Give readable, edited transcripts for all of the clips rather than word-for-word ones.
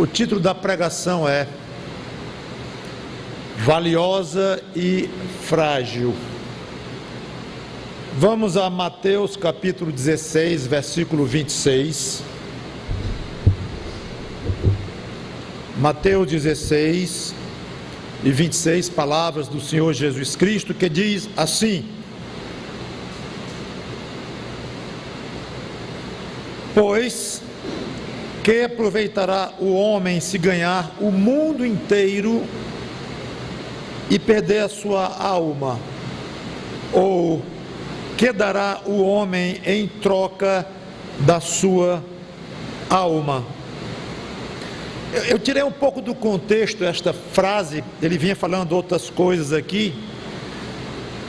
O título da pregação é Valiosa e Frágil. Vamos a Mateus capítulo 16, versículo 26. Mateus 16 e 26, palavras do Senhor Jesus Cristo, que diz assim: Pois que aproveitará o homem se ganhar o mundo inteiro e perder a sua alma? Ou que dará o homem em troca da sua alma? Eu tirei um pouco do contexto esta frase, ele vinha falando outras coisas aqui,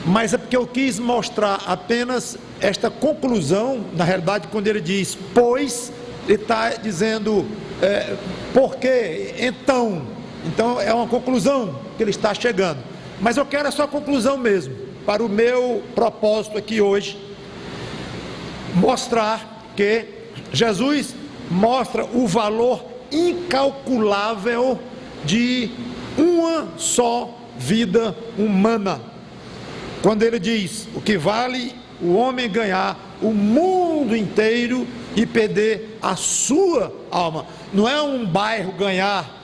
mas é porque eu quis mostrar apenas esta conclusão. Na realidade, quando ele diz pois, ele está dizendo por quê, então é uma conclusão que ele está chegando, mas eu quero essa conclusão mesmo, para o meu propósito aqui hoje, mostrar que Jesus mostra o valor incalculável de uma só vida humana, quando ele diz o que vale o homem ganhar o mundo inteiro e perder a sua alma. Não é um bairro ganhar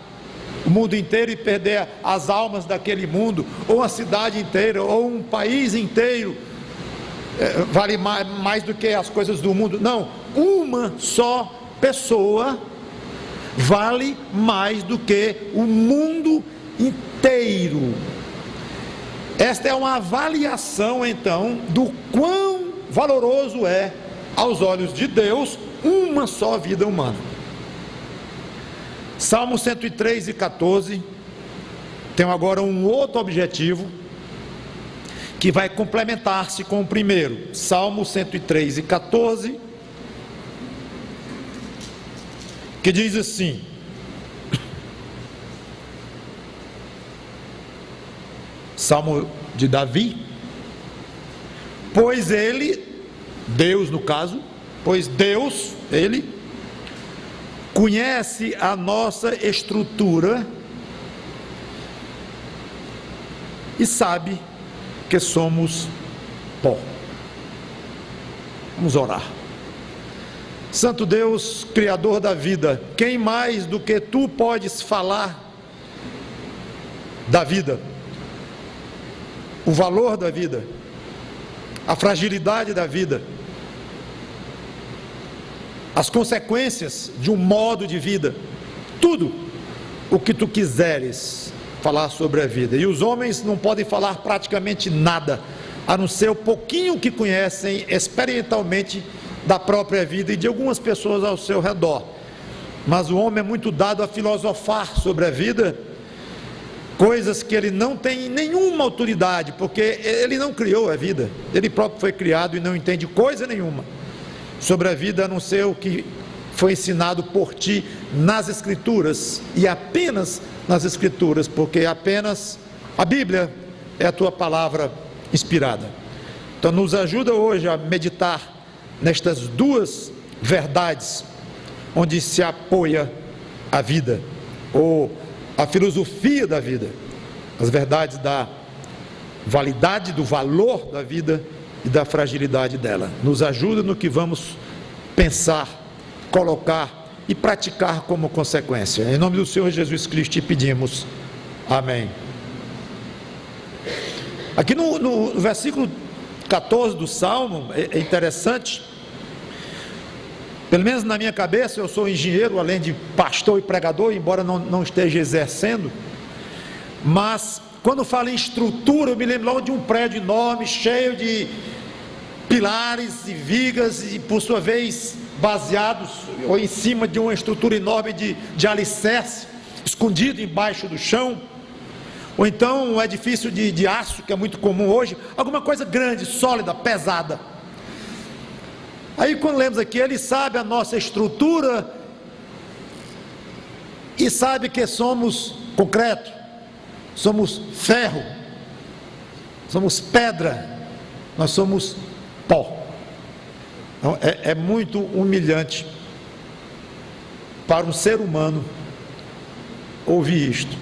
o mundo inteiro e perder as almas daquele mundo, ou uma cidade inteira, ou um país inteiro vale mais do que as coisas do mundo. Não, uma só pessoa vale mais do que o mundo inteiro. Esta é uma avaliação, então, do quão valoroso é, aos olhos de Deus, uma só vida humana. Salmo 103 e 14, tem agora um outro objetivo, que vai complementar-se com o primeiro. Salmo 103 e 14, que diz assim: Salmo de Davi, pois ele, Deus no caso, pois Deus, ele conhece a nossa estrutura e sabe que somos pó. Vamos orar. Santo Deus, Criador da vida, quem mais do que Tu podes falar da vida, o valor da vida, a fragilidade da vida, as consequências de um modo de vida, tudo o que Tu quiseres falar sobre a vida. E os homens não podem falar praticamente nada, a não ser o pouquinho que conhecem experimentalmente da própria vida e de algumas pessoas ao seu redor. Mas o homem é muito dado a filosofar sobre a vida, coisas que ele não tem nenhuma autoridade, porque ele não criou a vida, ele próprio foi criado e não entende coisa nenhuma sobre a vida, a não ser o que foi ensinado por ti nas Escrituras, e apenas nas Escrituras, porque apenas a Bíblia é a tua palavra inspirada. Então nos ajuda hoje a meditar nestas duas verdades, onde se apoia a vida, ou a filosofia da vida, as verdades da validade, do valor da vida e da fragilidade dela. Nos ajuda no que vamos pensar, colocar e praticar como consequência. Em nome do Senhor Jesus Cristo te pedimos. Amém. Aqui no versículo 14 do Salmo, é interessante, pelo menos na minha cabeça, eu sou engenheiro, além de pastor e pregador, embora não esteja exercendo, mas quando falo em estrutura, eu me lembro logo de um prédio enorme, cheio de pilares e vigas, e por sua vez baseados ou em cima de uma estrutura enorme de alicerce, escondido embaixo do chão, ou então um edifício de aço, que é muito comum hoje, alguma coisa grande, sólida, pesada. Aí quando lemos aqui, ele sabe a nossa estrutura e sabe que somos concreto, somos ferro, somos pedra, nós somos pó. Então, é muito humilhante para um ser humano ouvir isto.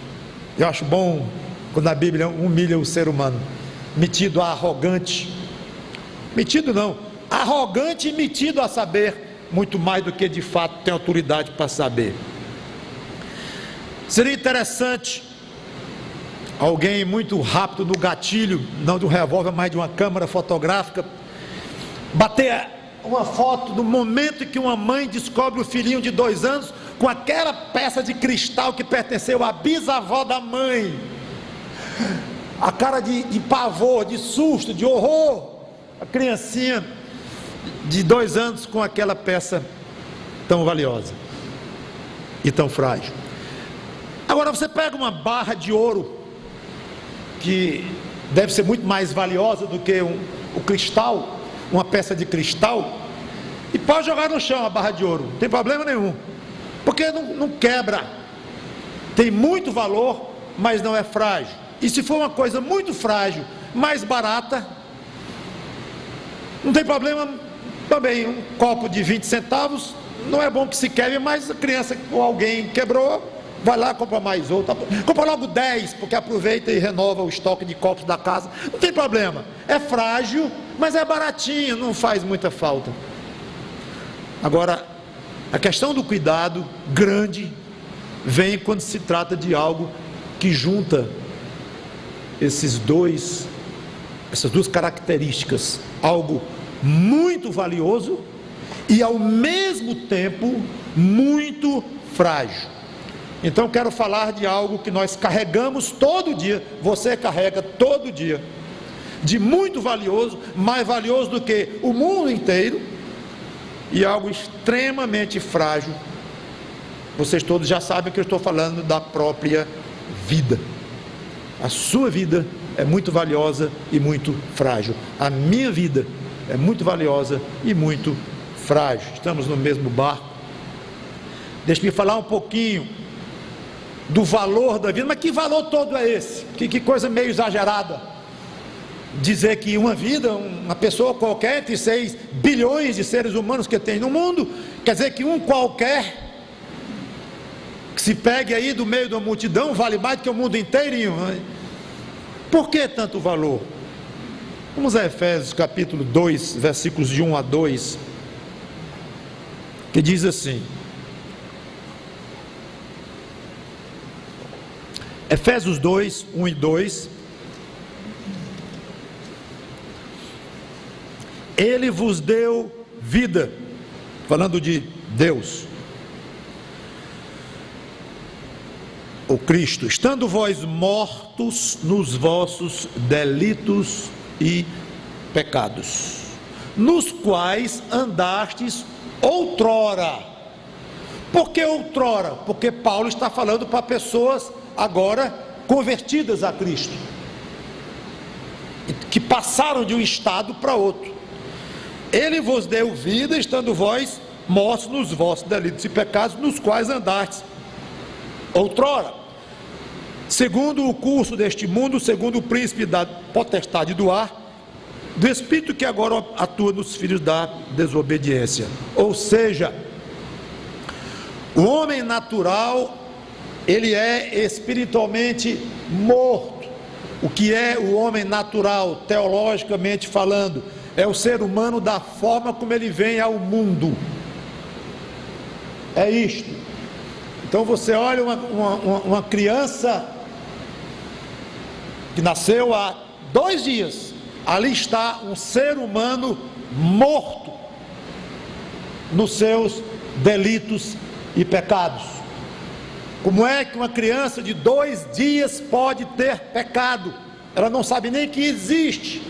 Eu acho bom quando a Bíblia humilha o ser humano, metido a arrogante, metido não, arrogante e metido a saber muito mais do que de fato tem autoridade para saber. Seria interessante alguém muito rápido no gatilho, não de um revólver, mas de uma câmera fotográfica, bater uma foto do momento em que uma mãe descobre o filhinho de 2 anos com aquela peça de cristal que pertenceu à bisavó da mãe. A cara de pavor, de susto, de horror, a criancinha de 2 anos com aquela peça tão valiosa e tão frágil. Agora você pega uma barra de ouro, que deve ser muito mais valiosa do que o cristal, uma peça de cristal, e pode jogar no chão a barra de ouro, não tem problema nenhum, porque não quebra, tem muito valor, mas não é frágil. E se for uma coisa muito frágil, mais barata, não tem problema também. Um copo de 20 centavos, não é bom que se quebre, mas a criança ou alguém quebrou, vai lá, compra mais outro, compra logo 10, porque aproveita e renova o estoque de copos da casa, não tem problema, é frágil, mas é baratinho, não faz muita falta. Agora, a questão do cuidado grande vem quando se trata de algo que junta essas duas características, algo muito valioso e ao mesmo tempo muito frágil. Então quero falar de algo que nós carregamos todo dia, você carrega todo dia, de muito valioso, mais valioso do que o mundo inteiro, e algo extremamente frágil. Vocês todos já sabem que eu estou falando da própria vida. A sua vida é muito valiosa e muito frágil. A minha vida é muito valiosa e muito frágil. Estamos no mesmo barco. Deixe-me falar um pouquinho do valor da vida. Mas que valor todo é esse? Que coisa meio exagerada dizer que uma vida, uma pessoa qualquer entre 6 bilhões de seres humanos que tem no mundo, quer dizer que um qualquer que se pegue aí do meio da multidão vale mais do que o mundo inteirinho. Por que tanto valor? Vamos a Efésios capítulo 2, versículos de 1 a 2, que diz assim: Efésios 2, 1 e 2: Ele vos deu vida, falando de Deus, o Cristo, estando vós mortos nos vossos delitos e pecados, nos quais andastes outrora. Por que outrora? Porque Paulo está falando para pessoas agora convertidas a Cristo, que passaram de um estado para outro. Ele vos deu vida, estando vós mortos nos vossos delitos e pecados, nos quais andastes outrora, segundo o curso deste mundo, segundo o príncipe da potestade do ar, do espírito que agora atua nos filhos da desobediência. Ou seja, o homem natural, ele é espiritualmente morto. O que é o homem natural, teologicamente falando? É o ser humano da forma como ele vem ao mundo. É isto. Então você olha uma criança que nasceu há 2 dias, ali está um ser humano morto nos seus delitos e pecados. Como é que uma criança de 2 dias pode ter pecado? Ela não sabe nem que existe.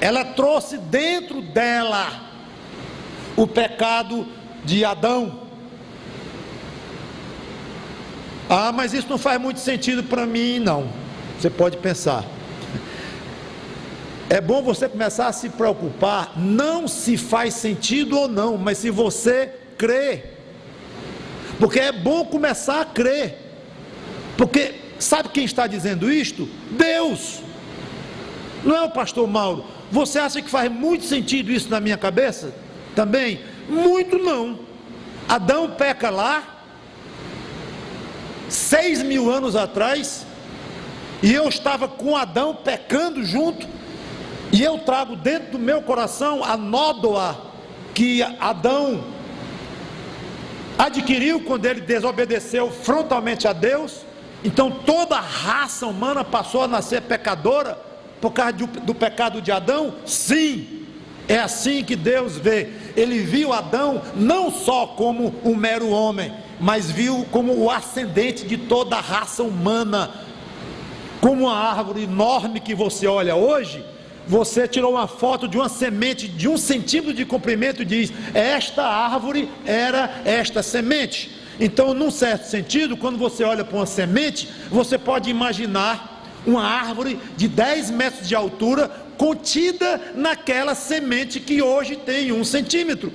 Ela trouxe dentro dela o pecado de Adão. Ah, mas isso não faz muito sentido para mim, não. Você pode pensar. É bom você começar a se preocupar, não se faz sentido ou não, mas se você crê. Porque é bom começar a crer. Porque sabe quem está dizendo isto? Deus. Não é o pastor Mauro. Você acha que faz muito sentido isso na minha cabeça? Também? Muito não. Adão peca lá, 6.000 anos atrás, e eu estava com Adão pecando junto, e eu trago dentro do meu coração a nódoa que Adão adquiriu quando ele desobedeceu frontalmente a Deus. Então toda a raça humana passou a nascer pecadora por causa do pecado de Adão. Sim, é assim que Deus vê. Ele viu Adão não só como um mero homem, mas viu como o ascendente de toda a raça humana. Como uma árvore enorme que você olha hoje, você tirou uma foto de uma semente de 1 centímetro de comprimento e diz: esta árvore era esta semente. Então, num certo sentido, quando você olha para uma semente, você pode imaginar uma árvore de 10 metros de altura contida naquela semente que hoje tem 1 centímetro.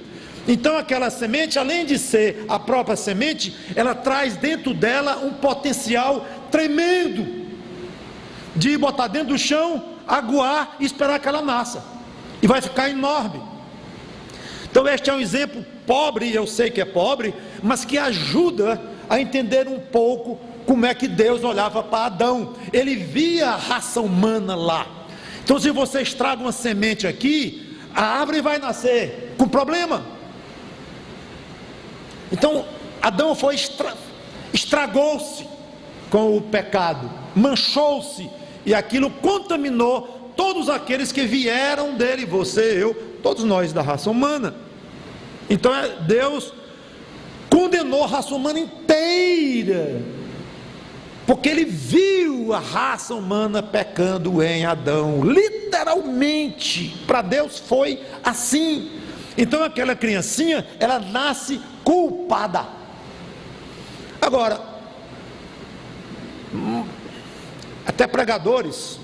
Então aquela semente, além de ser a própria semente, ela traz dentro dela um potencial tremendo de botar dentro do chão, aguar e esperar que ela nasça, e vai ficar enorme. Então este é um exemplo pobre, eu sei que é pobre, mas que ajuda a entender um pouco como é que Deus olhava para Adão. Ele via a raça humana lá. Então se você estraga uma semente aqui, a árvore vai nascer com problema. Então Adão foi estragou-se com o pecado, manchou-se, e aquilo contaminou todos aqueles que vieram dele, você, eu, todos nós da raça humana. Então Deus condenou a raça humana inteira, porque ele viu a raça humana pecando em Adão, literalmente. Para Deus foi assim. Então aquela criancinha, ela nasce culpada. Agora, até pregadores,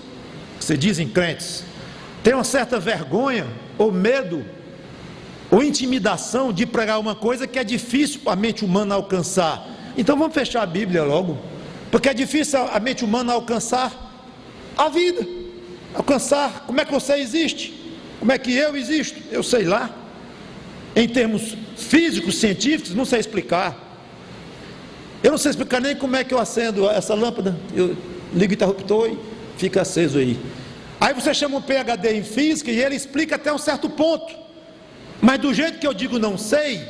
que se dizem crentes, têm uma certa vergonha, ou medo, ou intimidação de pregar uma coisa que é difícil para a mente humana alcançar. Então vamos fechar a Bíblia logo, porque é difícil a mente humana alcançar a vida, alcançar como é que você existe, como é que eu existo, eu sei lá, em termos físicos, científicos, não sei explicar. Eu não sei explicar nem como é que eu acendo essa lâmpada. Eu ligo o interruptor e fica aceso aí. Aí você chama um PhD em física e ele explica até um certo ponto, mas do jeito que eu digo não sei,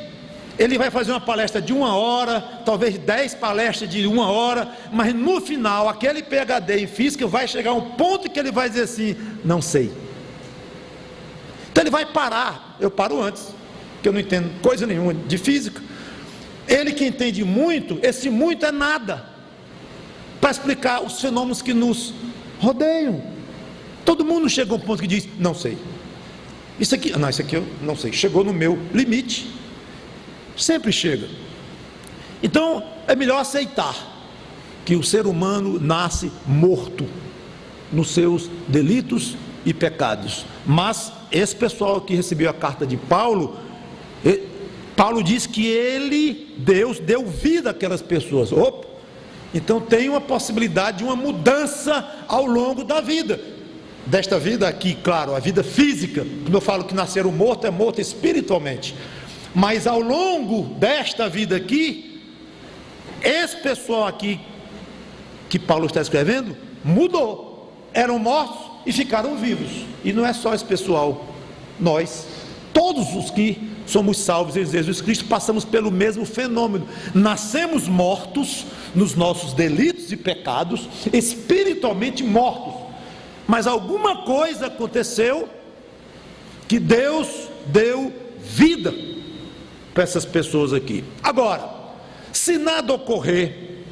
ele vai fazer uma palestra de 1 hora, talvez 10 palestras de 1 hora, mas no final aquele PhD em física vai chegar a um ponto que ele vai dizer assim: não sei. Então ele vai parar. Eu paro antes, porque eu não entendo coisa nenhuma de física. Ele que entende muito, esse muito é nada para explicar os fenômenos que nos rodeiam. Todo mundo chega a um ponto que diz: não sei. Isso aqui eu não sei. Chegou no meu limite. Sempre chega. Então é melhor aceitar que o ser humano nasce morto nos seus delitos e pecados. Mas esse pessoal que recebeu a carta de Paulo, Paulo diz que Deus deu vida àquelas pessoas. Opa! Então tem uma possibilidade de uma mudança ao longo da vida. Desta vida aqui, claro, a vida física. Quando eu falo que nasceram morto, é morto espiritualmente. Mas ao longo desta vida aqui, esse pessoal aqui que Paulo está escrevendo mudou. Eram mortos e ficaram vivos. E não é só esse pessoal, nós, todos os que somos salvos em Jesus Cristo, passamos pelo mesmo fenômeno. Nascemos mortos nos nossos delitos e pecados, espiritualmente mortos, mas alguma coisa aconteceu que Deus deu vida para essas pessoas aqui. Agora, se nada ocorrer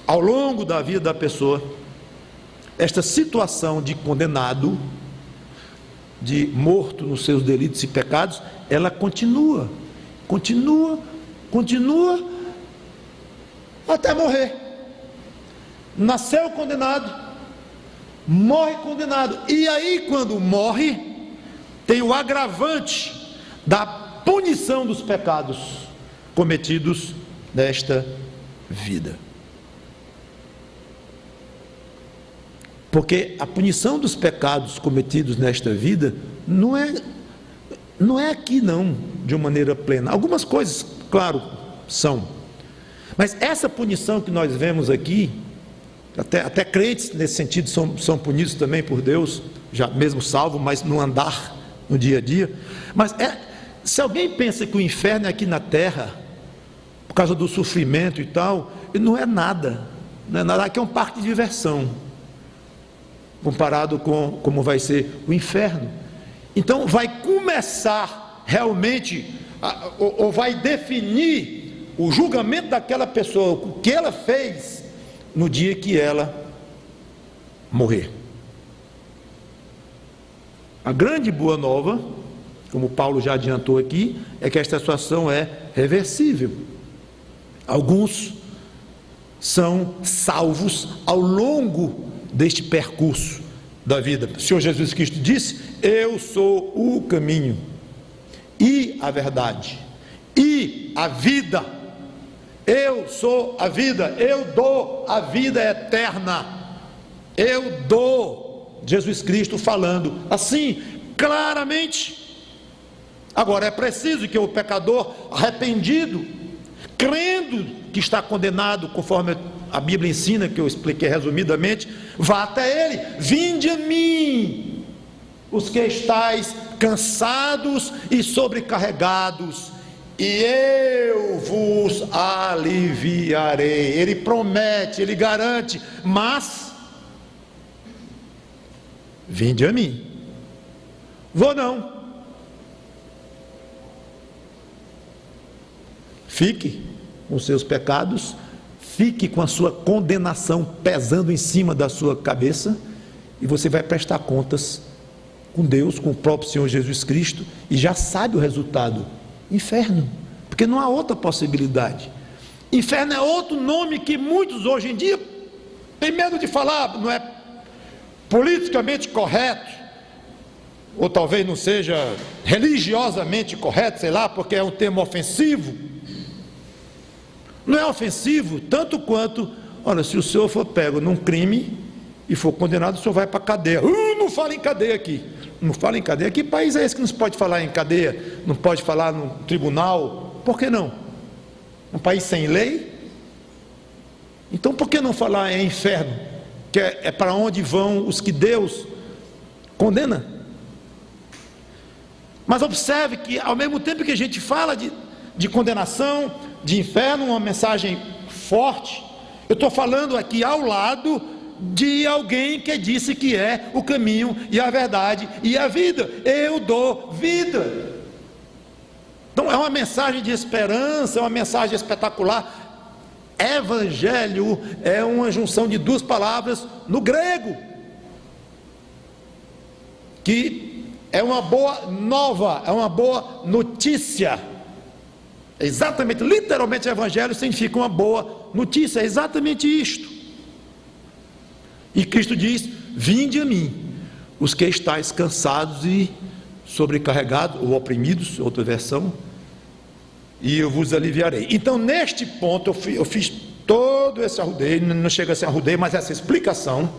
ao longo da vida da pessoa, esta situação de condenado, de morto nos seus delitos e pecados, ela continua até morrer. Nasceu condenado, morre condenado, e aí quando morre, tem o agravante da punição dos pecados cometidos nesta vida. Porque a punição dos pecados cometidos nesta vida não é aqui não, de uma maneira plena. Algumas coisas, claro, são, Mas essa punição que nós vemos aqui, até crentes nesse sentido são punidos também por Deus, já mesmo salvo, mas no andar, no dia a dia. Mas se alguém pensa que o inferno é aqui na terra, por causa do sofrimento e tal, não é nada, não é nada, aqui é um parque de diversão, comparado com como vai ser o inferno. Então vai começar realmente, ou vai definir o julgamento daquela pessoa, o que ela fez, no dia que ela morrer. A grande boa nova, como Paulo já adiantou aqui, é que esta situação é reversível. Alguns são salvos ao longo deste percurso da vida. O Senhor Jesus Cristo disse: eu sou o caminho e a verdade e a vida. Eu sou a vida, eu dou a vida eterna, eu dou. Jesus Cristo falando assim, claramente. Agora é preciso que o pecador arrependido, crendo que está condenado, conforme a Bíblia ensina, que eu expliquei resumidamente, vá até ele. Vinde a mim, os que estáis cansados e sobrecarregados, e eu vos aliviarei. Ele promete, ele garante, mas vinde a mim. Vou não. Fique com seus pecados, fique com a sua condenação pesando em cima da sua cabeça, e você vai prestar contas com Deus, com o próprio Senhor Jesus Cristo, e já sabe o resultado: inferno, porque não há outra possibilidade. Inferno é outro nome que muitos hoje em dia têm medo de falar, não é politicamente correto, ou talvez não seja religiosamente correto, sei lá, porque é um termo ofensivo. Não é ofensivo tanto quanto, olha, se o senhor for pego num crime e for condenado, o senhor vai para a cadeia. Não fala em cadeia aqui. Não fala em cadeia. Que país é esse que não se pode falar em cadeia? Não pode falar no tribunal? Por que não? Um país sem lei? Então por que não falar em inferno? Que é para onde vão os que Deus condena. Mas observe que ao mesmo tempo que a gente fala de condenação, de inferno, uma mensagem forte, eu estou falando aqui ao lado de alguém que disse que é o caminho e a verdade e a vida. Eu dou vida. Então é uma mensagem de esperança, é uma mensagem espetacular. Evangelho é uma junção de duas palavras no grego, que é uma boa nova, é uma boa notícia. Exatamente, literalmente, evangelho significa uma boa notícia, é exatamente isto. E Cristo diz: vinde a mim, os que estáis cansados e sobrecarregados, ou oprimidos, outra versão, e eu vos aliviarei. Então, neste ponto, eu fiz todo esse arrudeio, não chega a ser arrudeio, mas essa explicação,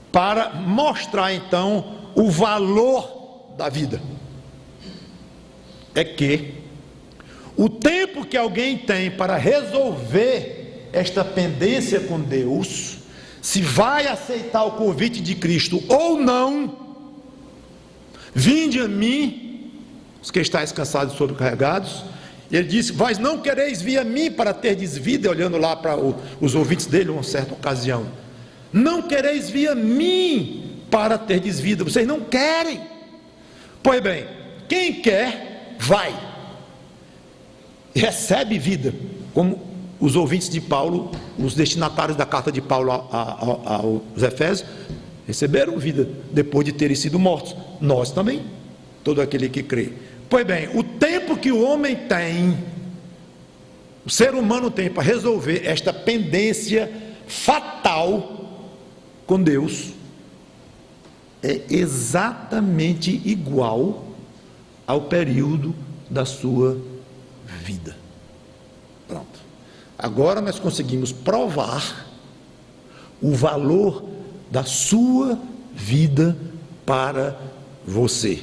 para mostrar então o valor da vida. É que o tempo que alguém tem para resolver esta pendência com Deus, se vai aceitar o convite de Cristo ou não, vinde a mim, os que estáis cansados e sobrecarregados. Ele disse: vós não quereis vir a mim para terdes vida, olhando lá para os ouvintes dele, uma certa ocasião. Não quereis vir a mim para terdes vida, vocês não querem. Pois bem, quem quer, vai. Recebe vida, como os ouvintes de Paulo, os destinatários da carta de Paulo aos Efésios, receberam vida depois de terem sido mortos. Nós também, todo aquele que crê. Pois bem, o tempo que o homem tem, o ser humano tem para resolver esta pendência fatal com Deus, é exatamente igual ao período da sua vida. Pronto. Agora nós conseguimos provar o valor da sua vida para você.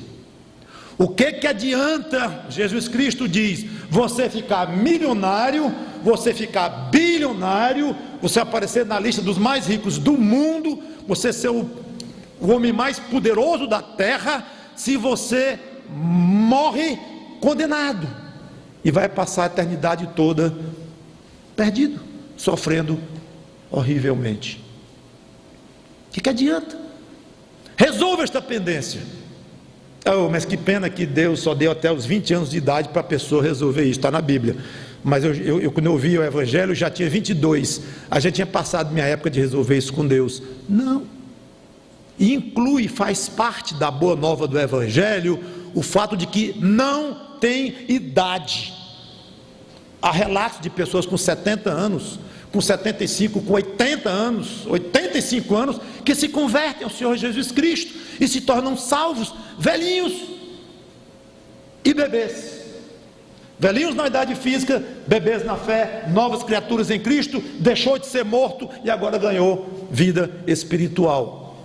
O que adianta, Jesus Cristo diz, você ficar milionário, você ficar bilionário, você aparecer na lista dos mais ricos do mundo, você ser o homem mais poderoso da terra, se você morre condenado e vai passar a eternidade toda perdido, sofrendo horrivelmente. O que adianta? Resolva esta pendência. Oh, mas que pena que Deus só deu até os 20 anos de idade para a pessoa resolver isso, está na Bíblia. Mas quando eu ouvi o Evangelho, eu já tinha 22, a gente tinha passado minha época de resolver isso com Deus. Não. E inclui, faz parte da boa nova do Evangelho, o fato de que não tem idade. Há relatos de pessoas com 70 anos, com 75, com 80 anos, 85 anos, que se convertem ao Senhor Jesus Cristo e se tornam salvos, velhinhos e bebês. Velhinhos na idade física, bebês na fé, novas criaturas em Cristo, deixou de ser morto e agora ganhou vida espiritual.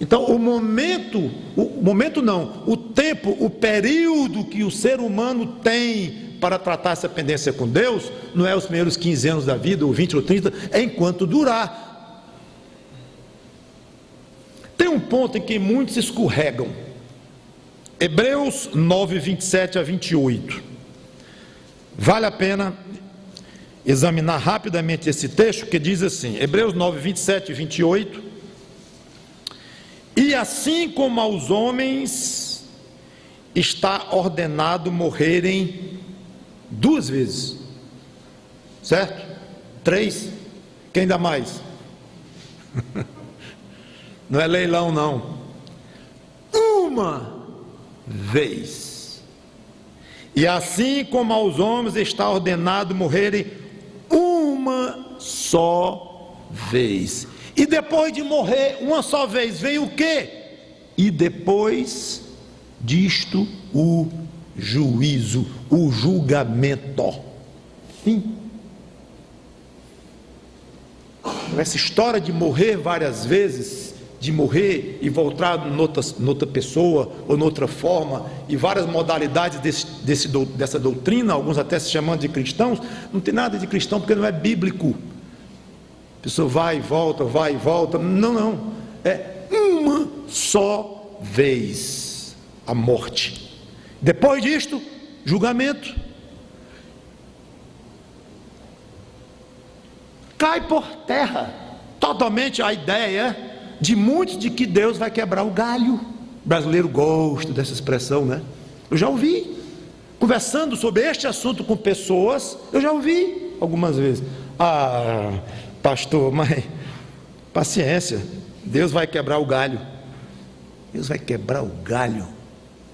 Então o tempo, o período que o ser humano tem para tratar essa pendência com Deus, não é os primeiros 15 anos da vida, ou 20 ou 30, é enquanto durar. Tem um ponto em que muitos escorregam. Hebreus 9, 27 a 28. Vale a pena examinar rapidamente esse texto, que diz assim, Hebreus 9, 27 e 28. E assim como aos homens está ordenado morrerem 2 vezes, certo? 3, quem dá mais? Não é leilão não, uma vez. E assim como aos homens está ordenado morrerem uma só vez. E depois de morrer uma só vez, vem o quê? E depois disto o juízo, o julgamento. Fim. Essa história de morrer várias vezes, de morrer e voltar noutra pessoa ou noutra forma, e várias modalidades dessa doutrina, alguns até se chamando de cristãos, não tem nada de cristão porque não é bíblico. A pessoa vai e volta, não, é uma só vez a morte. Depois disto, julgamento. Cai por terra totalmente a ideia de muitos de que Deus vai quebrar o galho. O brasileiro gosta dessa expressão, né? Eu já ouvi, conversando sobre este assunto com pessoas, eu já ouvi algumas vezes. Ah, pastor, mas paciência, Deus vai quebrar o galho. Deus vai quebrar o galho.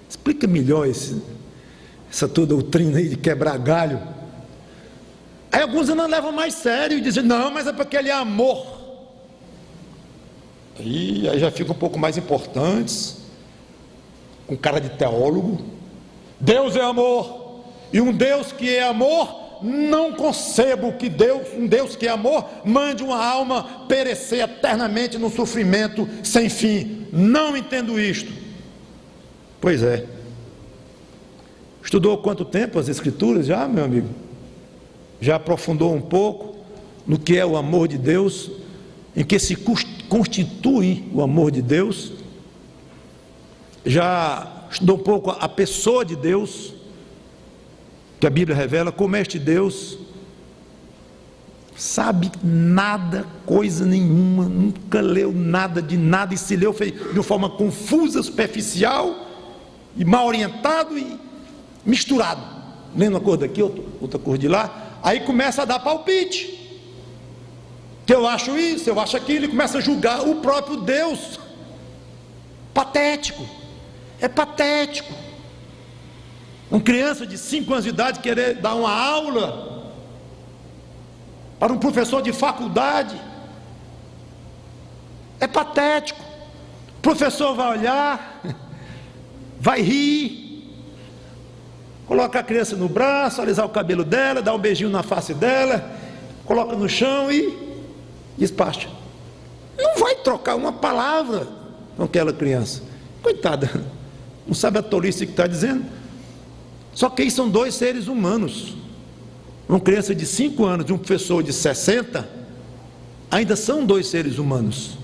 Explica melhor essa tua doutrina aí de quebrar galho. Aí alguns não levam mais sério e dizem, não, mas é porque ele é amor. Aí já fica um pouco mais importantes, com cara de teólogo. Deus é amor, e um Deus que é amor, não concebo que um Deus que é amor, mande uma alma perecer eternamente no sofrimento sem fim. Não entendo isto. Pois é. Estudou quanto tempo as Escrituras já, meu amigo? Já aprofundou um pouco no que é o amor de Deus, em que se constitui o amor de Deus? Já estudou um pouco a pessoa de Deus, que a Bíblia revela como este Deus? Sabe nada, coisa nenhuma, nunca leu nada de nada, e se leu de uma forma confusa, superficial, e mal orientado e misturado, lendo uma cor daqui, outra cor de lá. Aí começa a dar palpite, que eu acho isso, eu acho aquilo, e começa a julgar o próprio Deus. Patético, é patético. Uma criança de 5 anos de idade querer dar uma aula para um professor de faculdade, é patético. O professor vai olhar, vai rir, coloca a criança no braço, alisar o cabelo dela, dá um beijinho na face dela, coloca no chão e despacha. Não vai trocar uma palavra com aquela criança. Coitada, não sabe a tolice que está dizendo. Só que aí são 2 seres humanos. uma criança de 5 anos e um professor de 60, ainda são 2 seres humanos.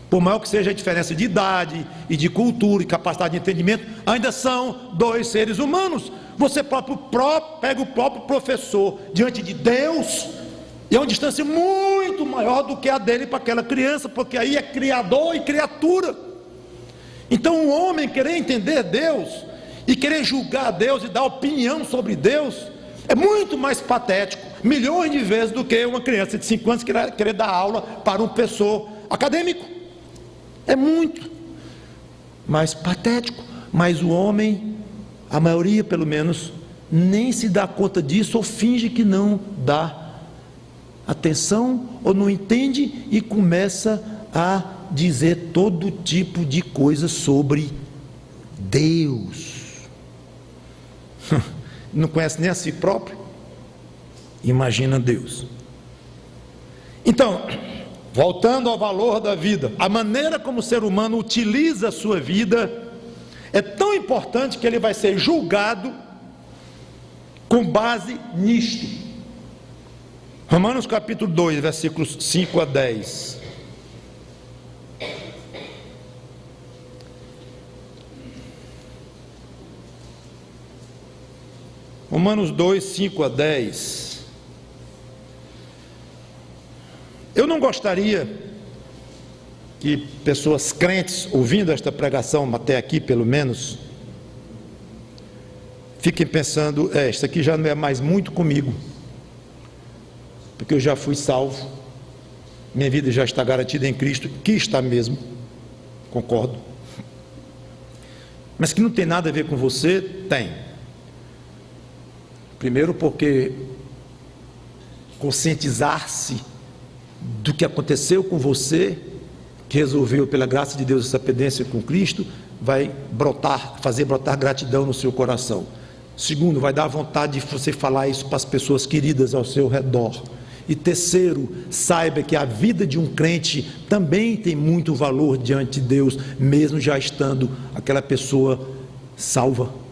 Por maior que seja a diferença de idade e de cultura e capacidade de entendimento, ainda são 2 seres humanos. Você pega o próprio professor diante de Deus, e é uma distância muito maior do que a dele para aquela criança, porque aí é criador e criatura. Então o homem querer entender Deus e querer julgar Deus e dar opinião sobre Deus é muito mais patético, milhões de vezes, do que uma criança de 5 anos querer dar aula para um professor acadêmico. É muito mais patético. Mas o homem, a maioria pelo menos, nem se dá conta disso, ou finge que não dá atenção, ou não entende, e começa a dizer todo tipo de coisa sobre Deus. Não conhece nem a si próprio, imagina Deus. Então, voltando ao valor da vida, a maneira como o ser humano utiliza a sua vida é tão importante que ele vai ser julgado com base nisto. Romanos capítulo 2, versículos 5 a 10. Romanos 2, 5 a 10. Eu não gostaria que pessoas crentes, ouvindo esta pregação, até aqui pelo menos, fiquem pensando, isso aqui já não é mais muito comigo, porque eu já fui salvo, minha vida já está garantida em Cristo, que está mesmo, concordo, mas que não tem nada a ver com você. Tem. Primeiro porque conscientizar-se do que aconteceu com você, que resolveu pela graça de Deus essa pendência com Cristo, vai fazer brotar gratidão no seu coração. Segundo, vai dar vontade de você falar isso para as pessoas queridas ao seu redor. E terceiro, saiba que a vida de um crente também tem muito valor diante de Deus, mesmo já estando aquela pessoa salva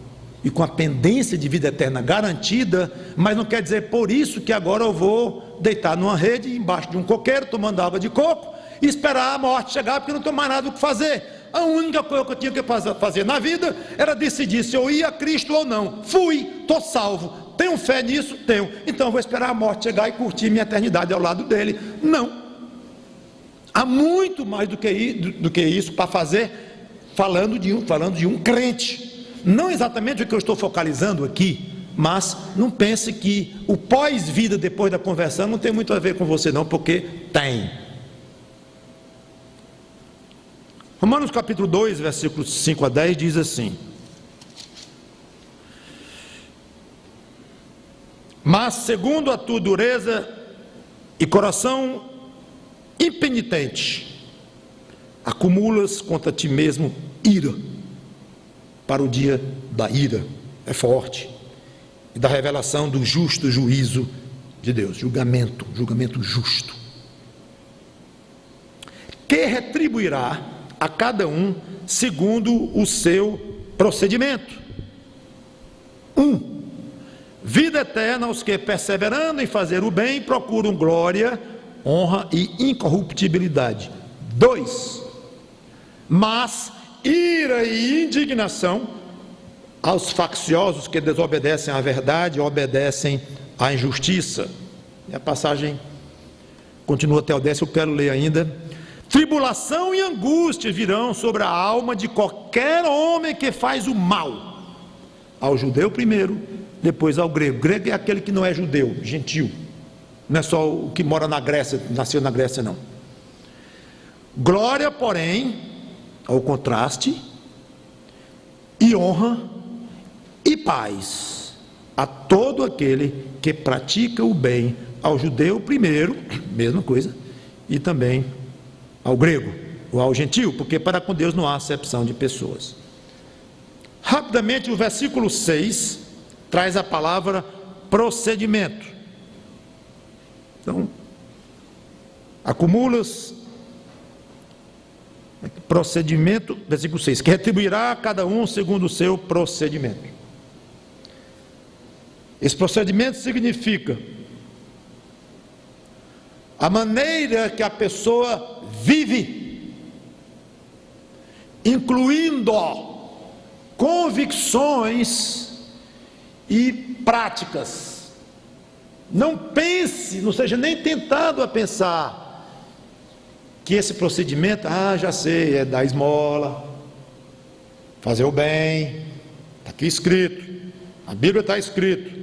e com a pendência de vida eterna garantida. Mas não quer dizer por isso que agora eu vou deitar numa rede embaixo de um coqueiro, tomando água de coco, e esperar a morte chegar, porque não tenho mais nada o que fazer. A única coisa que eu tinha que fazer na vida era decidir se eu ia a Cristo ou não. Fui, estou salvo, tenho fé nisso? Tenho. Então eu vou esperar a morte chegar e curtir minha eternidade ao lado dele. Não. Há muito mais do que isso para fazer, falando de um crente. Não exatamente o que eu estou focalizando aqui, mas não pense que o pós-vida depois da conversão não tem muito a ver com você não, porque tem. Romanos capítulo 2, versículos 5 a 10 diz assim: mas segundo a tua dureza e coração impenitente, acumulas contra ti mesmo ira, para o dia da ira, é forte, e da revelação do justo juízo de Deus, julgamento justo, que retribuirá a cada um segundo o seu procedimento. Vida eterna aos que, perseverando em fazer o bem, procuram glória, honra e incorruptibilidade. 2. Mas ira e indignação aos facciosos que desobedecem à verdade e obedecem à injustiça. E a passagem continua até o 10, eu quero ler ainda. Tribulação e angústia virão sobre a alma de qualquer homem que faz o mal, ao judeu primeiro, depois ao grego. Grego é aquele que não é judeu, gentil, não é só o que mora na Grécia, nasceu na Grécia, não. Glória, porém, ao contraste, e honra e paz a todo aquele que pratica o bem, ao judeu primeiro, mesma coisa, e também ao grego, ou ao gentil, porque para com Deus não há acepção de pessoas. Rapidamente, o versículo 6 traz a palavra procedimento. Então, acumulas, procedimento, versículo 6, que retribuirá a cada um segundo o seu procedimento. Esse procedimento significa a maneira que a pessoa vive, incluindo convicções e práticas. Não pense, não seja nem tentado a pensar que esse procedimento, já sei, é dar esmola, fazer o bem, está aqui escrito, a Bíblia está escrito,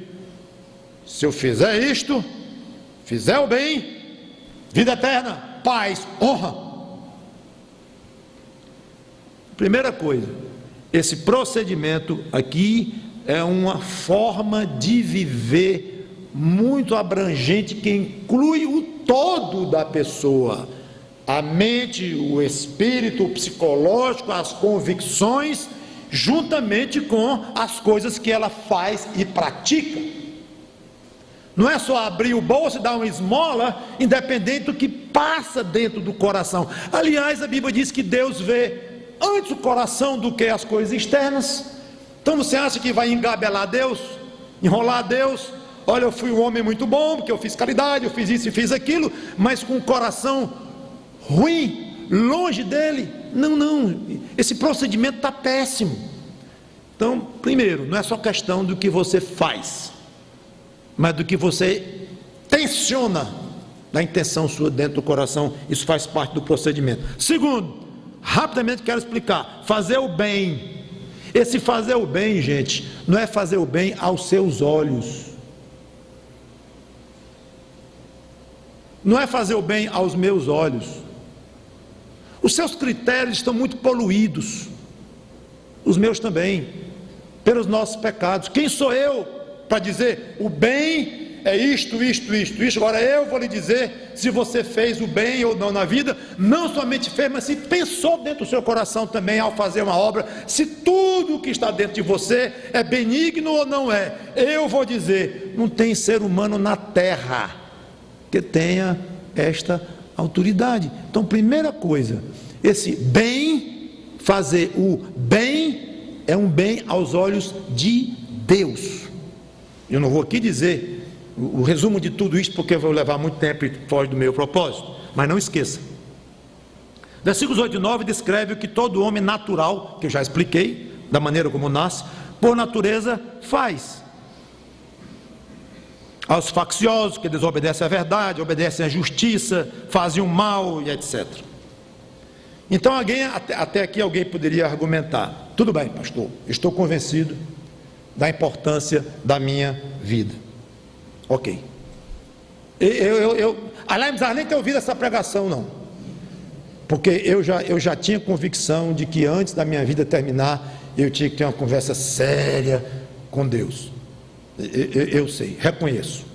se eu fizer isto, fizer o bem, vida eterna, paz, honra. Primeira coisa, esse procedimento aqui é uma forma de viver muito abrangente que inclui o todo da pessoa, a mente, o espírito, o psicológico, as convicções, juntamente com as coisas que ela faz e pratica. Não é só abrir o bolso e dar uma esmola, independente do que passa dentro do coração. Aliás, a Bíblia diz que Deus vê antes o coração do que as coisas externas. Então você acha que vai engabelar Deus, enrolar Deus? Olha, eu fui um homem muito bom, porque eu fiz caridade, eu fiz isso e fiz aquilo, mas com o coração ruim, longe dele. Não, esse procedimento está péssimo. Então, primeiro, não é só questão do que você faz, mas do que você tensiona, da intenção sua dentro do coração. Isso faz parte do procedimento. Segundo, rapidamente quero explicar, fazer o bem. Esse fazer o bem, gente, não é fazer o bem aos seus olhos, não é fazer o bem aos meus olhos. Os seus critérios estão muito poluídos, os meus também, pelos nossos pecados. Quem sou eu para dizer o bem é isto? Agora eu vou lhe dizer se você fez o bem ou não na vida. Não somente fez, mas se pensou dentro do seu coração também ao fazer uma obra, se tudo que está dentro de você é benigno ou não é. Eu vou dizer, não tem ser humano na terra que tenha esta autoridade. Então, primeira coisa, esse bem, fazer o bem, é um bem aos olhos de Deus. Eu não vou aqui dizer o resumo de tudo isso, porque eu vou levar muito tempo e foge do meu propósito, mas não esqueça. Versículos 8 e 9 descreve o que todo homem natural, que eu já expliquei, da maneira como nasce, por natureza faz. Aos facciosos, que desobedecem à verdade, obedecem à justiça, fazem o mal e etc. Então até aqui alguém poderia argumentar, tudo bem, pastor, estou convencido da importância da minha vida. Ok. Aliás, não precisava nem ter ouvido essa pregação, não. Porque eu já tinha convicção de que antes da minha vida terminar, eu tinha que ter uma conversa séria com Deus. Eu sei, reconheço.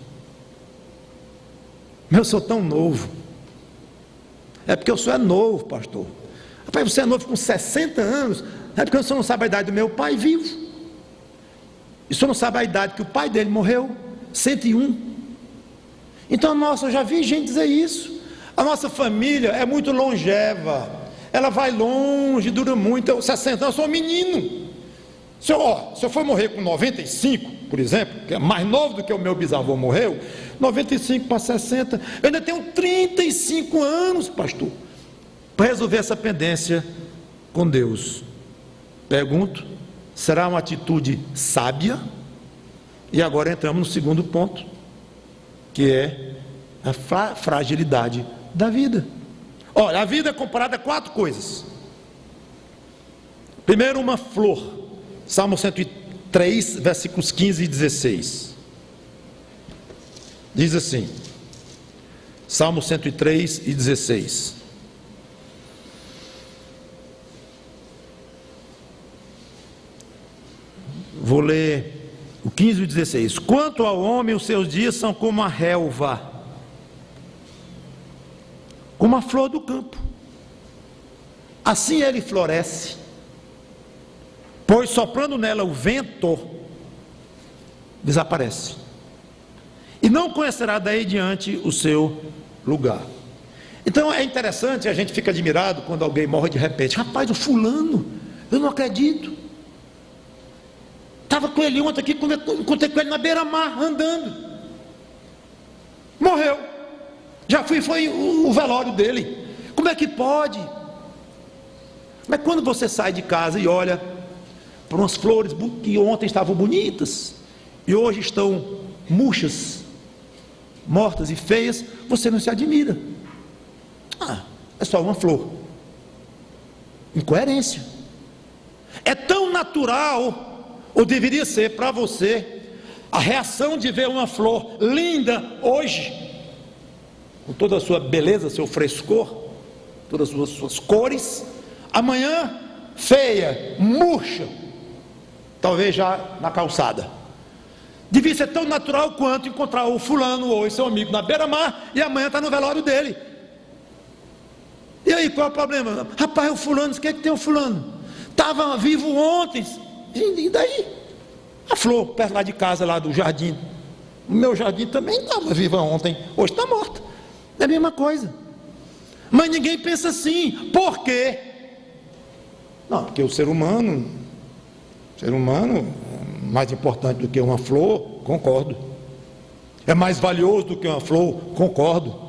Mas eu sou tão novo. É porque o senhor é novo, pastor. Rapaz, você é novo com 60 anos. É porque o senhor não sabe a idade do meu pai vivo. E o senhor não sabe a idade que o pai dele morreu. 101. Então, nossa, eu já vi gente dizer isso. A nossa família é muito longeva, ela vai longe, dura muito. 60 anos, eu sou um menino. Se eu for morrer com 95, por exemplo, que é mais novo do que o meu bisavô morreu, 95 para 60, eu ainda tenho 35 anos, pastor, para resolver essa pendência com Deus. Pergunto, será uma atitude sábia? E agora entramos no segundo ponto, que é a fragilidade da vida. Olha, a vida é comparada a 4 coisas. Primeiro, uma flor. Salmo 103, versículos 15 e 16. Diz assim, Salmo 103 e 16. Vou ler o 15 e 16. Quanto ao homem, os seus dias são como a relva, como a flor do campo. Assim ele floresce, pois soprando nela o vento, desaparece. E não conhecerá daí diante o seu lugar. Então é interessante, a gente fica admirado quando alguém morre de repente. Rapaz, o fulano, eu não acredito. Está Estava com ele ontem aqui, encontrei com ele na beira-mar, andando. Morreu. Já foi o velório dele. Como é que pode? Mas quando você sai de casa e olha para umas flores que ontem estavam bonitas e hoje estão murchas, mortas e feias, você não se admira. É só uma flor. Incoerência. É tão natural, ou deveria ser para você, a reação de ver uma flor linda hoje, com toda a sua beleza, seu frescor, todas as suas cores, amanhã feia, murcha, talvez já na calçada. Devia ser tão natural quanto encontrar o fulano ou seu amigo na beira-mar e amanhã está no velório dele. E aí, qual é o problema? Rapaz, o fulano, o que é que tem o fulano? Estava vivo ontem. E daí? A flor perto lá de casa, lá do jardim. O meu jardim também estava viva ontem. Hoje está morta. É a mesma coisa. Mas ninguém pensa assim. Por quê? Não, porque o ser humano é mais importante do que uma flor, concordo. É mais valioso do que uma flor, concordo.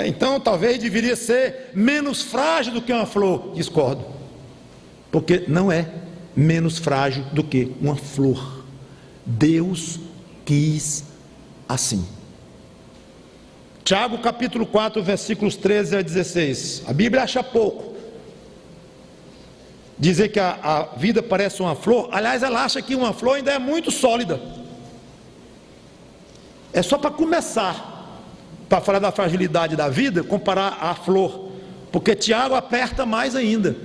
Então talvez deveria ser menos frágil do que uma flor, discordo. Porque não é menos frágil do que uma flor. Deus quis assim. Tiago capítulo 4, versículos 13 a 16. A Bíblia acha pouco dizer que a vida parece uma flor. Aliás, ela acha que uma flor ainda é muito sólida. É só para começar, para falar da fragilidade da vida, comparar a flor, porque Tiago aperta mais ainda.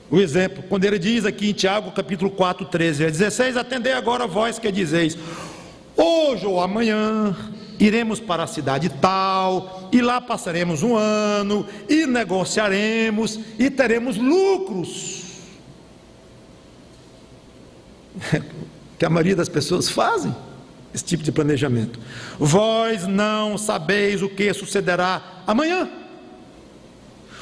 O exemplo, quando ele diz aqui em Tiago capítulo 4, 13 a 16: atendei agora vós que dizeis, hoje ou amanhã iremos para a cidade tal, e lá passaremos um ano, e negociaremos, e teremos lucros. Que a maioria das pessoas fazem esse tipo de planejamento. Vós não sabeis o que sucederá amanhã.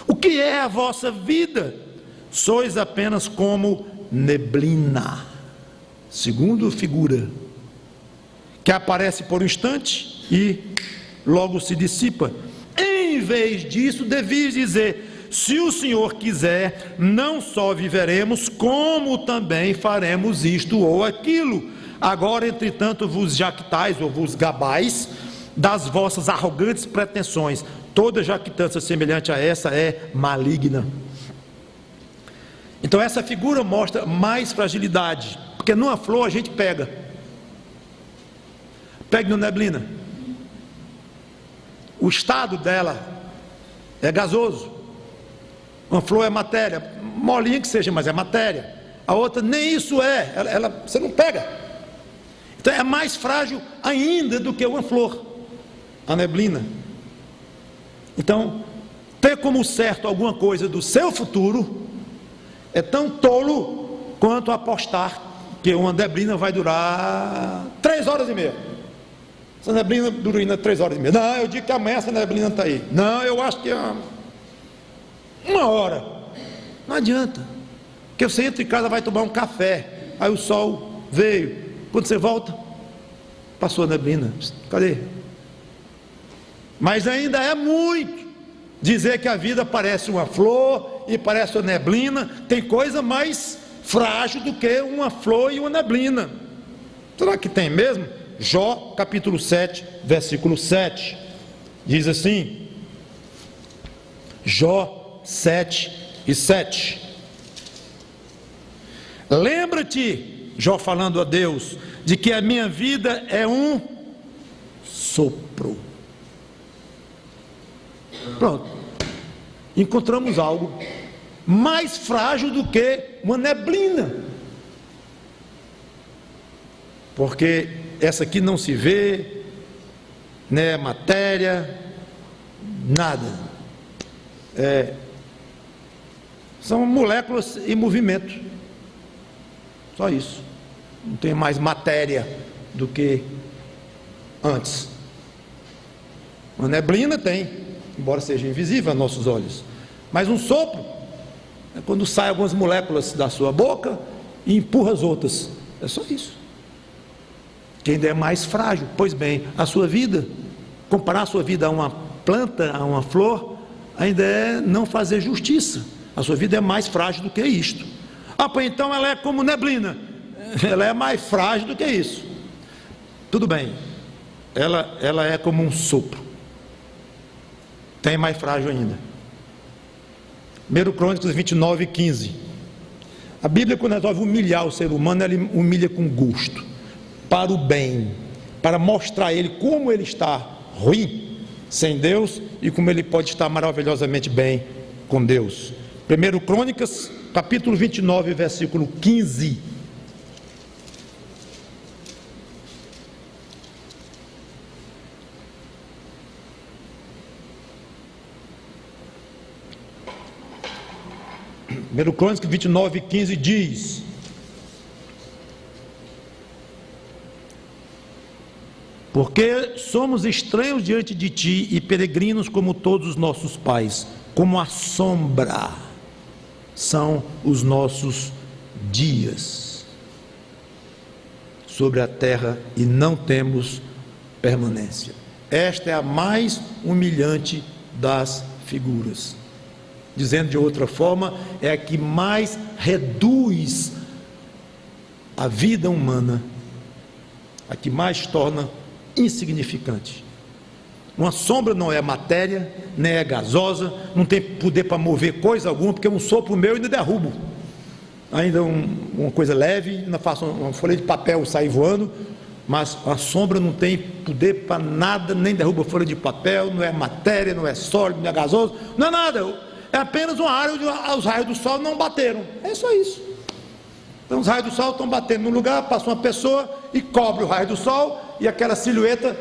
O que é a vossa vida? Sois apenas como neblina, segundo figura, que aparece por um instante e logo se dissipa. Em vez disso, devias dizer: se o Senhor quiser, não só viveremos, como também faremos isto ou aquilo. Agora, entretanto, vos jactais ou vos gabais das vossas arrogantes pretensões. Toda jactância semelhante a essa é maligna. Então essa figura mostra mais fragilidade, porque numa flor a gente pega. Pegue no neblina. O estado dela é gasoso. Uma flor é matéria, molinha que seja, mas é matéria. A outra nem isso é, você não pega. Então é mais frágil ainda do que uma flor, a neblina. Então, ter como certo alguma coisa do seu futuro é tão tolo quanto apostar que uma neblina vai durar 3 horas e meia. Essa neblina dura ainda 3 horas e meia. Não, eu digo que amanhã essa neblina está aí. Não, eu acho que é 1 hora. Não adianta. Porque você entra em casa, vai tomar um café, aí o sol veio. Quando você volta, passou a neblina. Cadê? Mas ainda é muito dizer que a vida parece uma flor e parece uma neblina. Tem coisa mais frágil do que uma flor e uma neblina. Será que tem mesmo? Jó capítulo 7, versículo 7 diz assim, Jó 7 e 7: lembra-te, Jó falando a Deus, de que a minha vida é um sopro. Pronto, encontramos algo mais frágil do que uma neblina, porque essa aqui não se vê, né, matéria, nada, são moléculas em movimento, só isso, não tem mais matéria do que antes. Uma neblina tem, embora seja invisível a nossos olhos, mas um sopro é quando saem algumas moléculas da sua boca e empurra as outras, É só isso. Que ainda é mais frágil. Pois bem, a sua vida, comparar a sua vida a uma planta, a uma flor, ainda é não fazer justiça. A sua vida é mais frágil do que isto. Pois então ela é como neblina. Ela é mais frágil do que isso. Tudo bem. Ela é como um sopro. Tem mais frágil ainda. 1 Crônicas 29:15. A Bíblia, quando resolve humilhar o ser humano, ela humilha com gosto, para o bem, para mostrar a ele como ele está ruim sem Deus e como ele pode estar maravilhosamente bem com Deus. 1 Crônicas, capítulo 29, versículo 15. Primeiro Crônicas 29:15 diz: porque somos estranhos diante de ti e peregrinos como todos os nossos pais, como a sombra são os nossos dias sobre a terra e não temos permanência. Esta é a mais humilhante das figuras. Dizendo de outra forma, é a que mais reduz a vida humana, a que mais torna insignificante. Uma sombra não é matéria, nem é gasosa, não tem poder para mover coisa alguma, porque um sopro meu ainda derrubo. Ainda uma coisa leve, ainda faço uma folha de papel sair voando, mas a sombra não tem poder para nada, nem derruba folha de papel, não é matéria, não é sólido, não é gasoso, não é nada. É apenas uma área onde os raios do sol não bateram. É só isso. Então os raios do sol estão batendo no lugar, passa uma pessoa e cobre o raio do sol, e aquela silhueta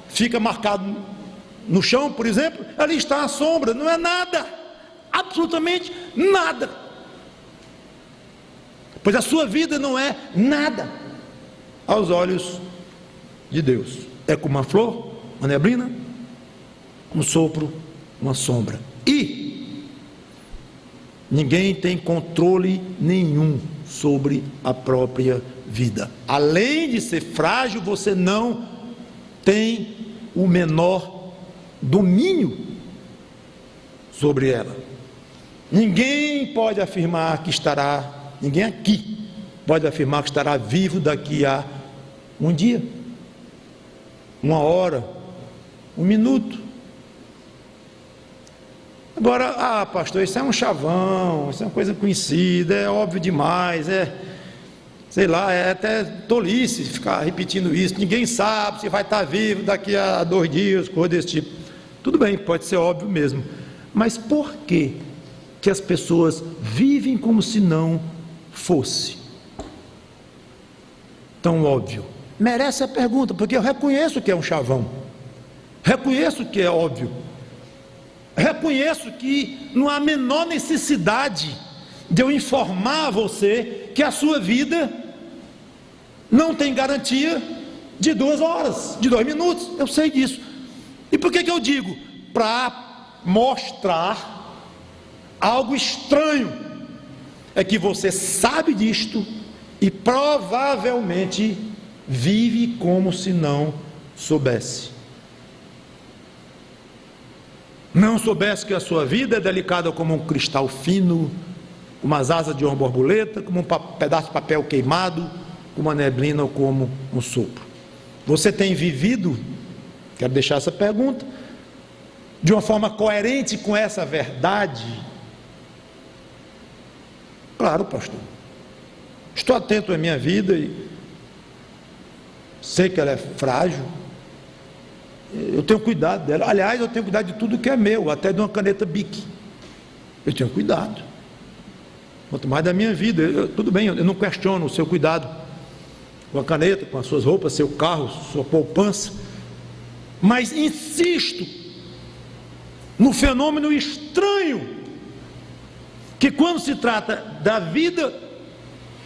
fica marcado no chão, por exemplo. Ali está a sombra, não é nada, absolutamente nada. Pois a sua vida não é nada aos olhos de Deus. É como uma flor, uma neblina, um sopro, uma sombra. E ninguém tem controle nenhum sobre a própria vida. Além de ser frágil, você não tem o menor domínio sobre ela. Ninguém pode afirmar que estará, ninguém aqui pode afirmar que estará vivo daqui a um dia, uma hora, um minuto. Agora, pastor, isso é um chavão, isso é uma coisa conhecida, é óbvio demais, sei lá, é até tolice ficar repetindo isso. Ninguém sabe se vai estar vivo daqui a 2 dias, coisa desse tipo. Tudo bem, pode ser óbvio mesmo, mas por que as pessoas vivem como se não fosse tão óbvio? Merece a pergunta, porque eu reconheço que é um chavão, reconheço que é óbvio, reconheço que não há a menor necessidade de eu informar a você que a sua vida não tem garantia de 2 horas, de 2 minutos. Eu sei disso. E por que eu digo? Para mostrar algo estranho. É que você sabe disto e provavelmente vive como se não soubesse. Não soubesse que a sua vida é delicada como um cristal fino, como as asas de uma borboleta, como um pedaço de papel queimado, como uma neblina ou como um sopro. Você tem vivido, quero deixar essa pergunta, de uma forma coerente com essa verdade? Claro, pastor. Estou atento à minha vida e sei que ela é frágil. Eu tenho cuidado dela. Aliás, eu tenho cuidado de tudo que é meu, até de uma caneta Bic. Eu tenho cuidado. Quanto mais da minha vida. Tudo bem, eu não questiono o seu cuidado com a caneta, com as suas roupas, seu carro, sua poupança. Mas insisto no fenômeno estranho que quando se trata da vida,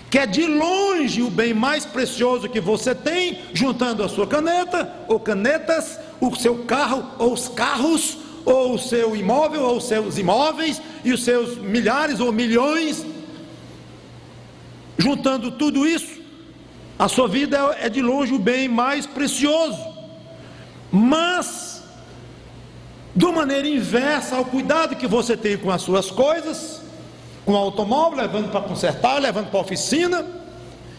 que é de longe o bem mais precioso que você tem, juntando a sua caneta ou canetas, o seu carro ou os carros, ou o seu imóvel ou os seus imóveis e os seus milhares ou milhões, Juntando tudo isso, a sua vida é de longe o bem mais precioso. Mas, de uma maneira inversa ao cuidado que você tem com as suas coisas, com o automóvel, levando para consertar, levando para a oficina,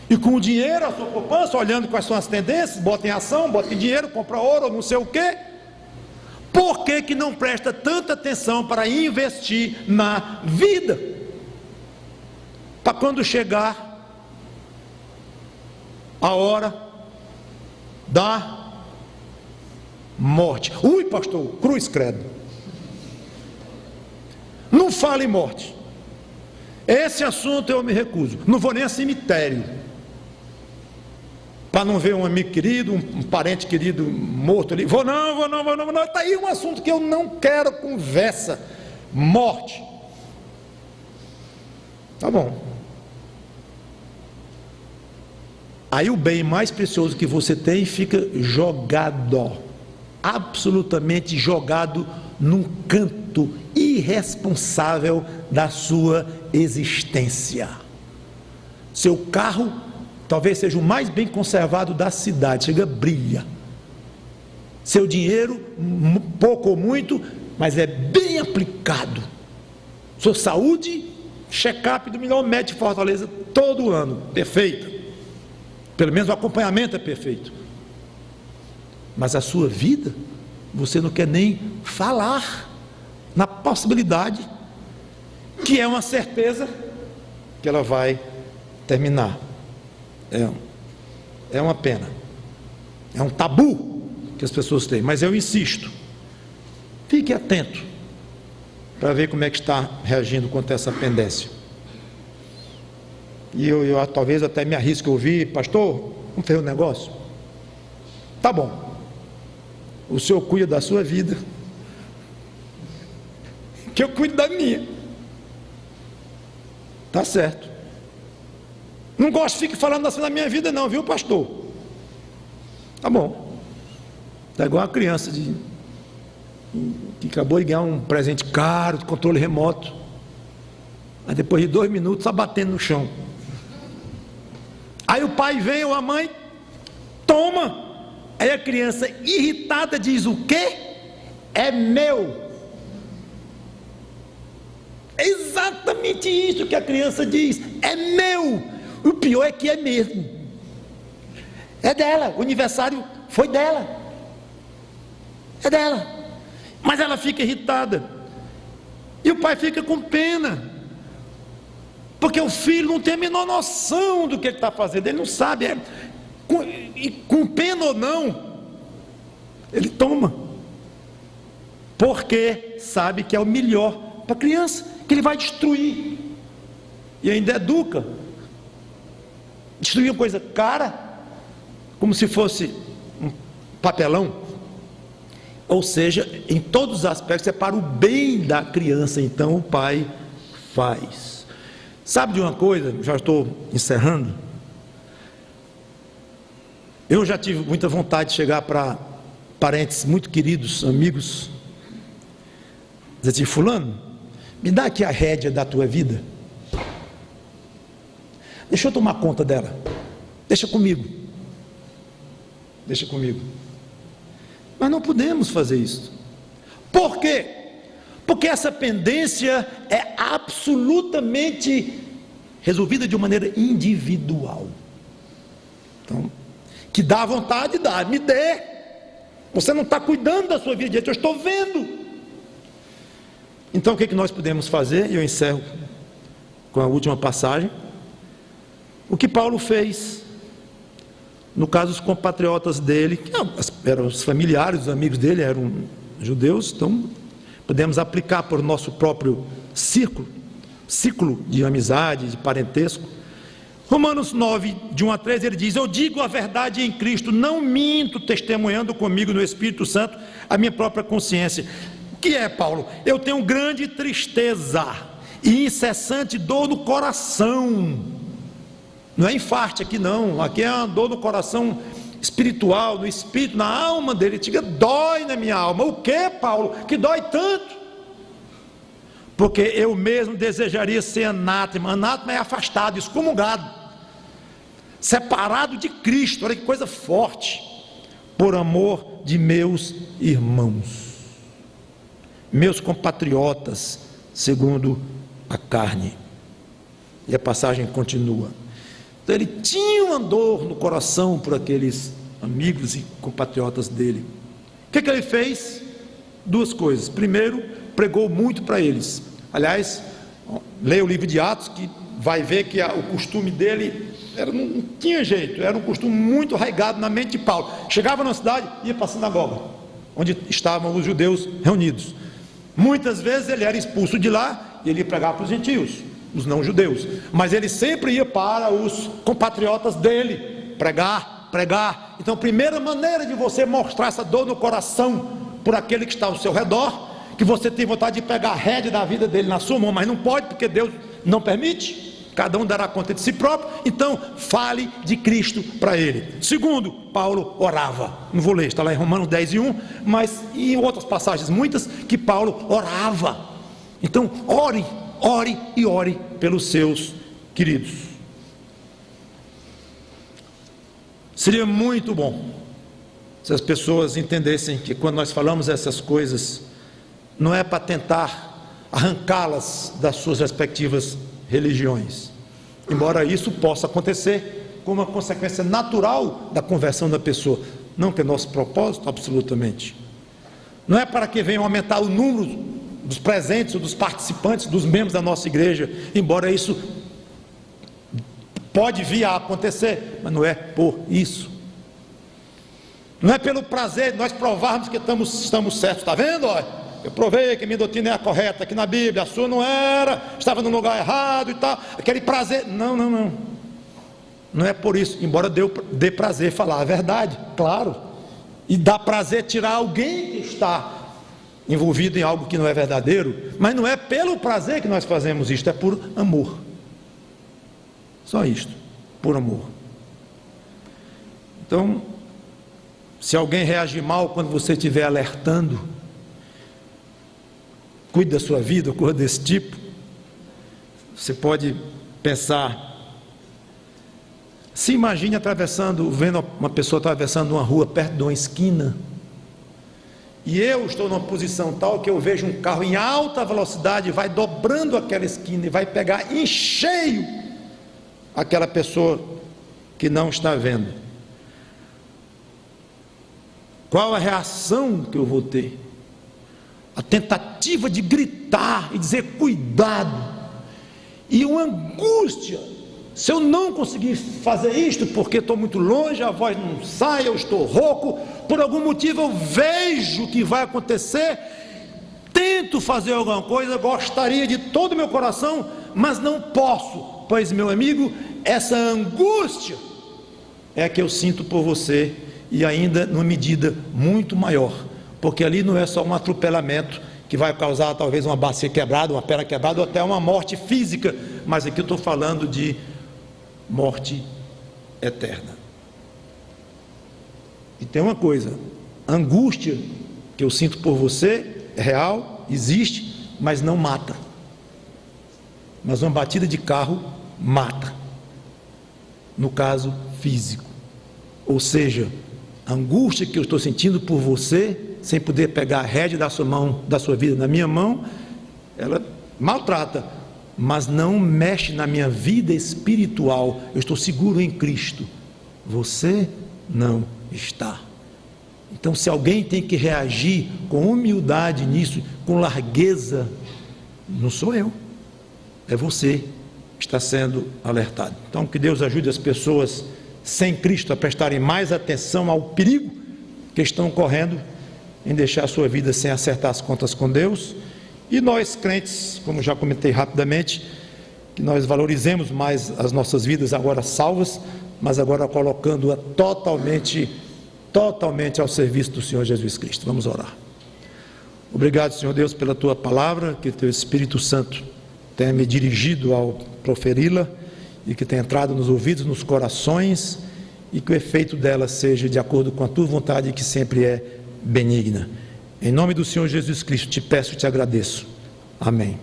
e com o dinheiro, a sua poupança, olhando quais são as tendências, bota em ação, bota em dinheiro, compra ouro, não sei o quê. Por que que não presta tanta atenção para investir na vida? Para quando chegar a hora da morte. Ui, pastor, cruz credo. Não fale em morte. Esse assunto eu me recuso. Não vou nem a cemitério, para não ver um amigo querido, um parente querido morto ali. Vou não. Está aí um assunto que eu não quero conversa. Morte. Tá bom. Aí o bem mais precioso que você tem fica jogado, absolutamente jogado num canto irresponsável da sua existência. Seu carro talvez seja o mais bem conservado da cidade, chega, brilha. Seu dinheiro, pouco ou muito, mas é bem aplicado. Sua saúde, check-up do melhor médico de Fortaleza todo ano, perfeita. Pelo menos o acompanhamento é perfeito. Mas a sua vida, você não quer nem falar na possibilidade, que é uma certeza, que ela vai terminar. É uma pena. É um tabu que as pessoas têm. Mas eu insisto, fique atento para ver como é que está reagindo contra essa pendência. E eu talvez até me arrisque a ouvir: pastor, vamos fazer um negócio? Tá bom, o senhor cuida da sua vida, que eu cuido da minha. Tá certo. Não gosto, fique falando assim da minha vida não, viu, pastor? Tá bom. Tá igual uma criança que acabou de ganhar um presente caro, de controle remoto, aí depois de 2 minutos está batendo no chão. Aí o pai vem ou a mãe, toma. Aí a criança irritada diz: o quê? É meu. É exatamente isso que a criança diz: é meu. O pior é que é mesmo. É dela, o aniversário foi dela. É dela. Mas ela fica irritada. E o pai fica com pena. Porque o filho não tem a menor noção do que ele está fazendo. Ele não sabe. Com pena ou não, ele toma. Porque sabe que é o melhor para a criança, que ele vai destruir. E ainda educa. Destruir uma coisa cara, como se fosse um papelão. Ou seja, em todos os aspectos é para o bem da criança. Então o pai faz. Sabe de uma coisa? Já estou encerrando. Eu já tive muita vontade de chegar para parentes muito queridos, amigos, dizer assim: fulano, me dá aqui a rédea da tua vida, deixa eu tomar conta dela, deixa comigo. Mas não podemos fazer isso. Por quê? Porque essa pendência é absolutamente resolvida de uma maneira individual. Então, que dá vontade de dar, me dê. Você não está cuidando da sua vida, eu estou vendo. Então o que nós podemos fazer? E eu encerro com a última passagem. O que Paulo fez, no caso os compatriotas dele, que eram os familiares, os amigos dele eram judeus, então podemos aplicar por nosso próprio ciclo de amizade, de parentesco. Romanos 9, de 1 a 13, ele diz: eu digo a verdade em Cristo, não minto, testemunhando comigo no Espírito Santo a minha própria consciência. O que é, Paulo? Eu tenho grande tristeza e incessante dor no coração. Não é infarte aqui não, aqui é uma dor no coração espiritual, no espírito, na alma dele. Diga: dói na minha alma. O que, Paulo, que dói tanto? Porque eu mesmo desejaria ser anátema. Anátema é afastado, excomungado. separado de Cristo, olha que coisa forte, por amor de meus irmãos, meus compatriotas, segundo a carne. E a passagem continua. Então ele tinha uma dor no coração por aqueles amigos e compatriotas dele. O que ele fez? Duas coisas. Primeiro, pregou muito para eles. Aliás, leia o livro de Atos, que vai ver que o costume dele não tinha jeito, era um costume muito arraigado na mente de Paulo. Chegava na cidade, ia para a sinagoga, onde estavam os judeus reunidos. Muitas vezes ele era expulso de lá e ele ia pregar para os gentios, os não judeus, mas ele sempre ia para os compatriotas dele, pregar. Então a primeira maneira de você mostrar essa dor no coração por aquele que está ao seu redor, que você tem vontade de pegar a rédea da vida dele na sua mão, mas não pode, porque Deus não permite, cada um dará conta de si próprio, então fale de Cristo para ele. Segundo, Paulo orava. Não vou ler, está lá em Romanos 10:1, mas em outras passagens muitas, que Paulo orava. Então ore pelos seus queridos. Seria muito bom se as pessoas entendessem que quando nós falamos essas coisas, não é para tentar arrancá-las das suas respectivas religiões, embora isso possa acontecer como uma consequência natural da conversão da pessoa, não que é nosso propósito, absolutamente. Não é para que venham aumentar o número dos presentes ou dos participantes, dos membros da nossa igreja, embora isso pode vir a acontecer, mas não é por isso. Não é pelo prazer de nós provarmos que estamos certos. Está vendo? Olha, eu provei que minha doutrina é a correta aqui na Bíblia, a sua não era, estava no lugar errado e tal, aquele prazer. Não é por isso, embora dê prazer falar a verdade, claro, e dá prazer tirar alguém que está envolvido em algo que não é verdadeiro, mas não é pelo prazer que nós fazemos isto, é por amor. Só isto, por amor. Então, se alguém reagir mal quando você estiver alertando, cuide da sua vida, coisa desse tipo, você pode pensar, se imagine vendo uma pessoa atravessando uma rua perto de uma esquina, e eu estou numa posição tal que eu vejo um carro em alta velocidade, vai dobrando aquela esquina e vai pegar em cheio aquela pessoa que não está vendo. Qual a reação que eu vou ter? A tentativa de gritar e dizer cuidado, e uma angústia, se eu não conseguir fazer isto porque estou muito longe, a voz não sai, eu estou rouco, por algum motivo eu vejo o que vai acontecer, tento fazer alguma coisa, gostaria de todo o meu coração, mas não posso, pois meu amigo, essa angústia é a que eu sinto por você, e ainda numa medida muito maior, porque ali não é só um atropelamento que vai causar talvez uma bacia quebrada, uma perna quebrada, ou até uma morte física, mas aqui eu estou falando de morte eterna. E tem uma coisa, a angústia que eu sinto por você é real, existe, mas não mata. Mas uma batida de carro mata, no caso físico. Ou seja, a angústia que eu estou sentindo por você, sem poder pegar a rédea da sua mão, da sua vida na minha mão, ela maltrata, mas não mexe na minha vida espiritual. Eu estou seguro em Cristo, você não está. Então, se alguém tem que reagir com humildade nisso, com largueza, não sou eu, é você que está sendo alertado. Então, que Deus ajude as pessoas sem Cristo a prestarem mais atenção ao perigo que estão correndo em deixar a sua vida sem acertar as contas com Deus. E nós crentes, como já comentei rapidamente, que nós valorizemos mais as nossas vidas agora salvas, mas agora colocando-a totalmente ao serviço do Senhor Jesus Cristo. Vamos orar. Obrigado, Senhor Deus, pela Tua palavra, que Teu Espírito Santo tenha me dirigido ao proferi-la, e que tenha entrado nos ouvidos, nos corações, e que o efeito dela seja de acordo com a Tua vontade, que sempre é benigna. Em nome do Senhor Jesus Cristo, te peço e te agradeço. Amém.